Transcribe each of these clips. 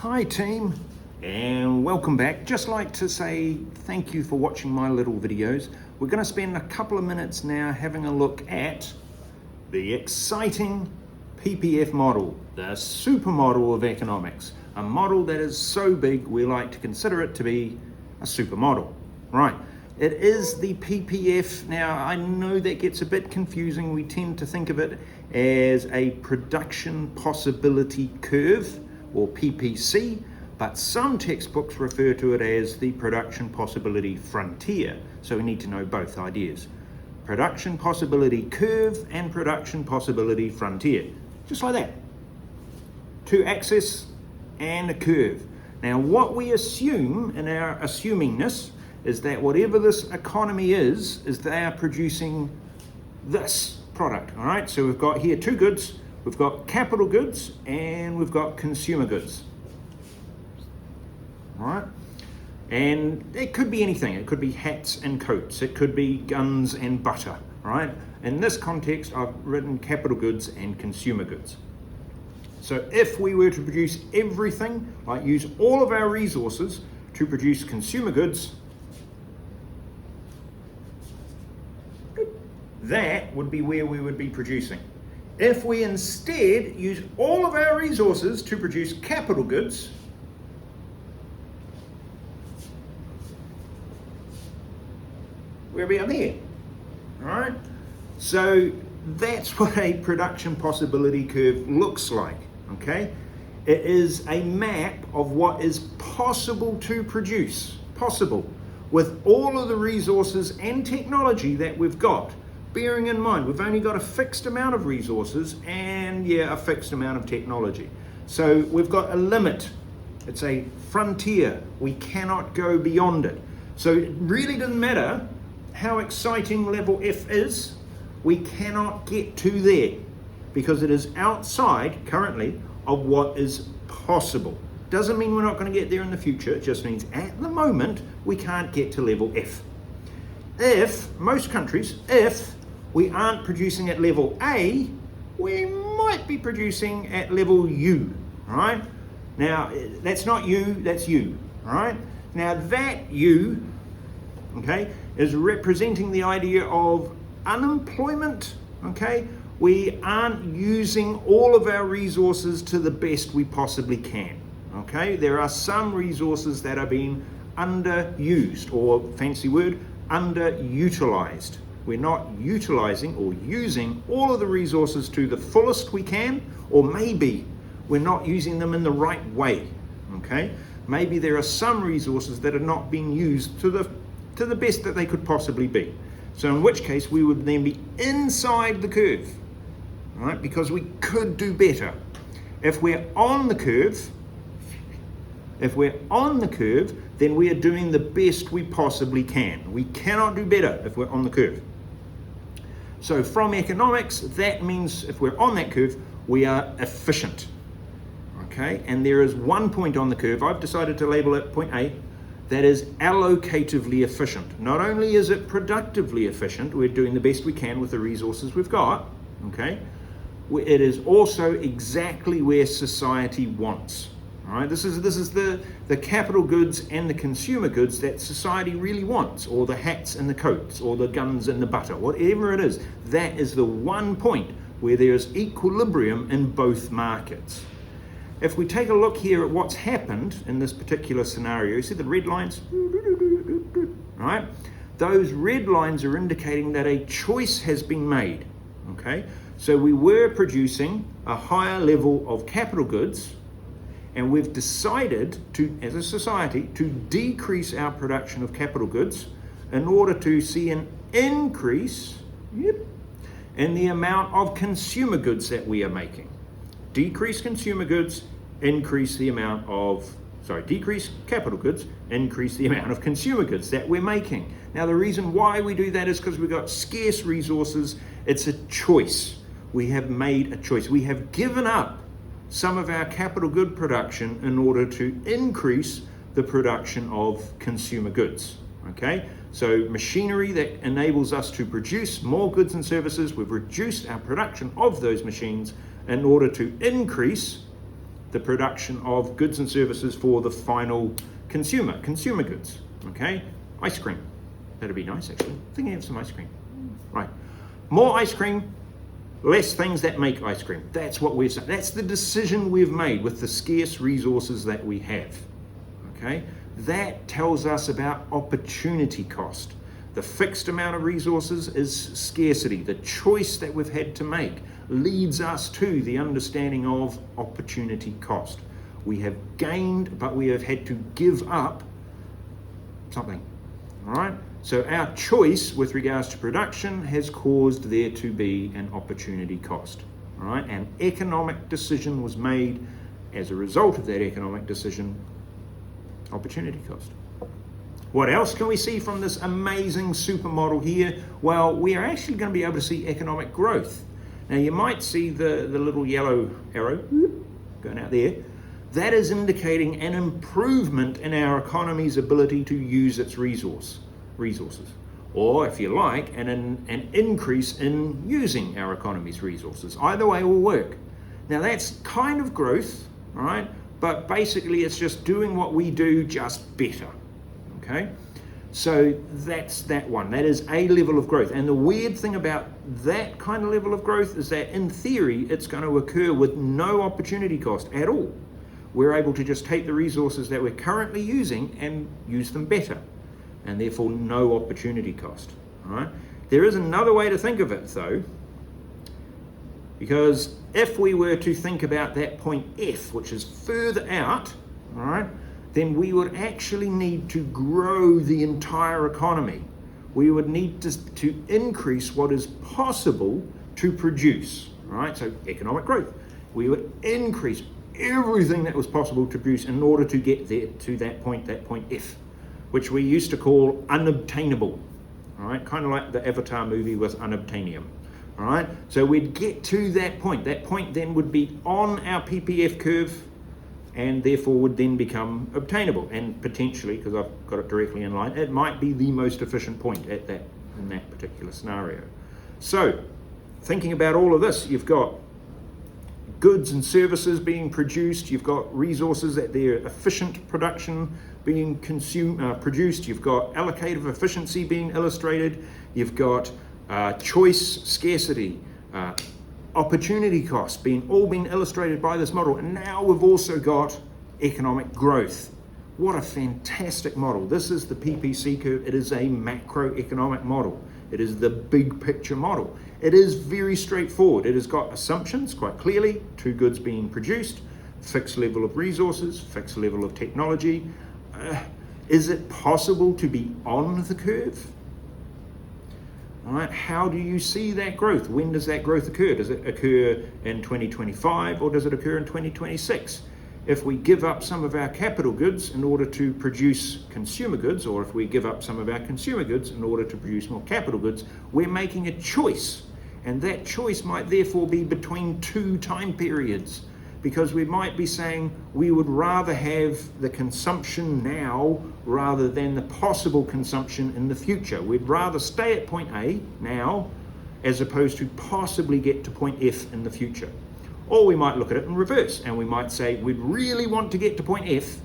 Hi team, and welcome back. Just like to say thank you for watching my little videos. We're going to spend a couple of minutes now having a look at the exciting PPF model, the supermodel of economics, a model that is so big we like to consider it to be a supermodel. Right, it is the PPF. Now I know that gets a bit confusing. We tend to think of it as a production possibility curve, or PPC, but some textbooks refer to it as the production possibility frontier. So we need to know both ideas. Production possibility curve and production possibility frontier. Just like that. Two axes and a curve. Now what we assume in our assumingness is that whatever this economy is they are producing this product, all right? So we've got here two goods. We've got capital goods and we've got consumer goods, all right? And it could be anything. It could be hats and coats. It could be guns and butter, all right? In this context, I've written capital goods and consumer goods. So if we were to produce everything, like use all of our resources to produce consumer goods, that would be where we would be producing. If we instead use all of our resources to produce capital goods, we'll be up there, all right? So that's what a production possibility curve looks like, okay? It is a map of what is possible to produce, possible, with all of the resources and technology that we've got. Bearing in mind, we've only got a fixed amount of resources and a fixed amount of technology. So we've got a limit. It's a frontier. We cannot go beyond it. So it really doesn't matter how exciting level F is. We cannot get to there because it is outside currently of what is possible. Doesn't mean we're not going to get there in the future. It just means at the moment we can't get to level F. If most countries, if we aren't producing at level A, we might be producing at level U, all right? Now, that's not you, that's you, all right? Now that U, okay, is representing the idea of unemployment, okay? We aren't using all of our resources to the best we possibly can, okay? There are some resources that are being underused, or fancy word, underutilized. We're not utilizing or using all of the resources to the fullest we can, or maybe we're not using them in the right way, okay? Maybe there are some resources that are not being used to the best that they could possibly be. So in which case we would then be inside the curve, right? Because we could do better. If we're on the curve, then we are doing the best we possibly can. We cannot do better if we're on the curve. So from economics, that means if we're on that curve, we are efficient. Okay, and there is one point on the curve, I've decided to label it point A, that is allocatively efficient. Not only is it productively efficient, we're doing the best we can with the resources we've got, okay, it is also exactly where society wants. All right, this is the capital goods and the consumer goods that society really wants, or the hats and the coats, or the guns and the butter, whatever it is. That is the one point where there is equilibrium in both markets. If we take a look here at what's happened in this particular scenario, you see the red lines? Right? Those red lines are indicating that a choice has been made. Okay, so we were producing a higher level of capital goods, and we've decided to, as a society, to decrease our production of capital goods in order to see an increase in the amount of consumer goods that we are making. Decrease consumer goods, increase the amount of, decrease capital goods, increase the amount of consumer goods that we're making. Now the reason why we do that is because we've got scarce resources. It's a choice. We have made a choice. We have given up some of our capital good production in order to increase the production of consumer goods, okay? So machinery that enables us to produce more goods and services, we've reduced our production of those machines in order to increase the production of goods and services for the final consumer goods, okay? Ice cream, that'd be nice actually. I think I have some ice cream. Right, more ice cream, less things that make ice cream. That's what we've said. That's the decision we've made with the scarce resources that we have, okay? That tells us about opportunity cost. The fixed amount of resources is scarcity. The choice that we've had to make leads us to the understanding of opportunity cost. We have gained, but we have had to give up something, all right? So our choice with regards to production has caused there to be an opportunity cost, all right? An economic decision was made as a result of that economic decision, opportunity cost. What else can we see from this amazing supermodel here? Well, we are actually going to be able to see economic growth. Now you might see the little yellow arrow going out there. That is indicating an improvement in our economy's ability to use its resources. Or if you like, an increase in using our economy's resources. Either way will work. Now that's kind of growth, all right? But basically it's just doing what we do just better, okay? So that's that one. That is a level of growth. And the weird thing about that kind of level of growth is that in theory, it's going to occur with no opportunity cost at all. We're able to just take the resources that we're currently using and use them better, and therefore no opportunity cost, all right? There is another way to think of it though, because if we were to think about that point F, which is further out, all right, then we would actually need to grow the entire economy. We would need to increase what is possible to produce, right? So economic growth. We would increase everything that was possible to produce in order to get there to that point F, which we used to call unobtainable, all right? Kind of like the Avatar movie with unobtainium, all right? So we'd get to that point. That point then would be on our PPF curve, and therefore would then become obtainable, and potentially, because I've got it directly in line, it might be the most efficient point in that particular scenario. So thinking about all of this, you've got goods and services being produced, you've got resources at their efficient production being produced, you've got allocative efficiency being illustrated, you've got choice scarcity, opportunity cost all being illustrated by this model, and now we've also got economic growth. What a fantastic model. This is the PPC curve. It is a macroeconomic model. It is the big picture model. It is very straightforward. It has got assumptions quite clearly, two goods being produced, fixed level of resources, fixed level of technology. Is it possible to be on the curve? All right, how do you see that growth? When does that growth occur? Does it occur in 2025 or does it occur in 2026? If we give up some of our capital goods in order to produce consumer goods, or if we give up some of our consumer goods in order to produce more capital goods, we're making a choice. And that choice might therefore be between two time periods, because we might be saying we would rather have the consumption now rather than the possible consumption in the future. We'd rather stay at point A now as opposed to possibly get to point F in the future. Or we might look at it in reverse and we might say we'd really want to get to point F,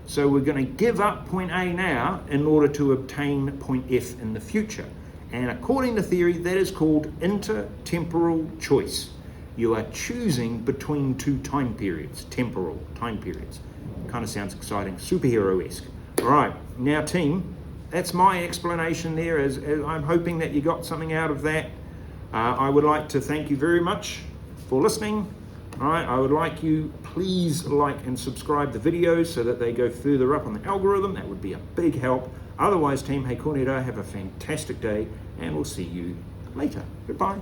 so we're going to give up point A now in order to obtain point F in the future. And according to theory, that is called intertemporal choice. You are choosing between two time periods, temporal time periods. Kind of sounds exciting, superhero-esque. All right, now team, that's my explanation there, as I'm hoping that you got something out of that. I would like to thank you very much for listening. All right, I would like you, please like and subscribe the videos so that they go further up on the algorithm. That would be a big help. Otherwise, team, hei kōrero, have a fantastic day, and we'll see you later. Goodbye.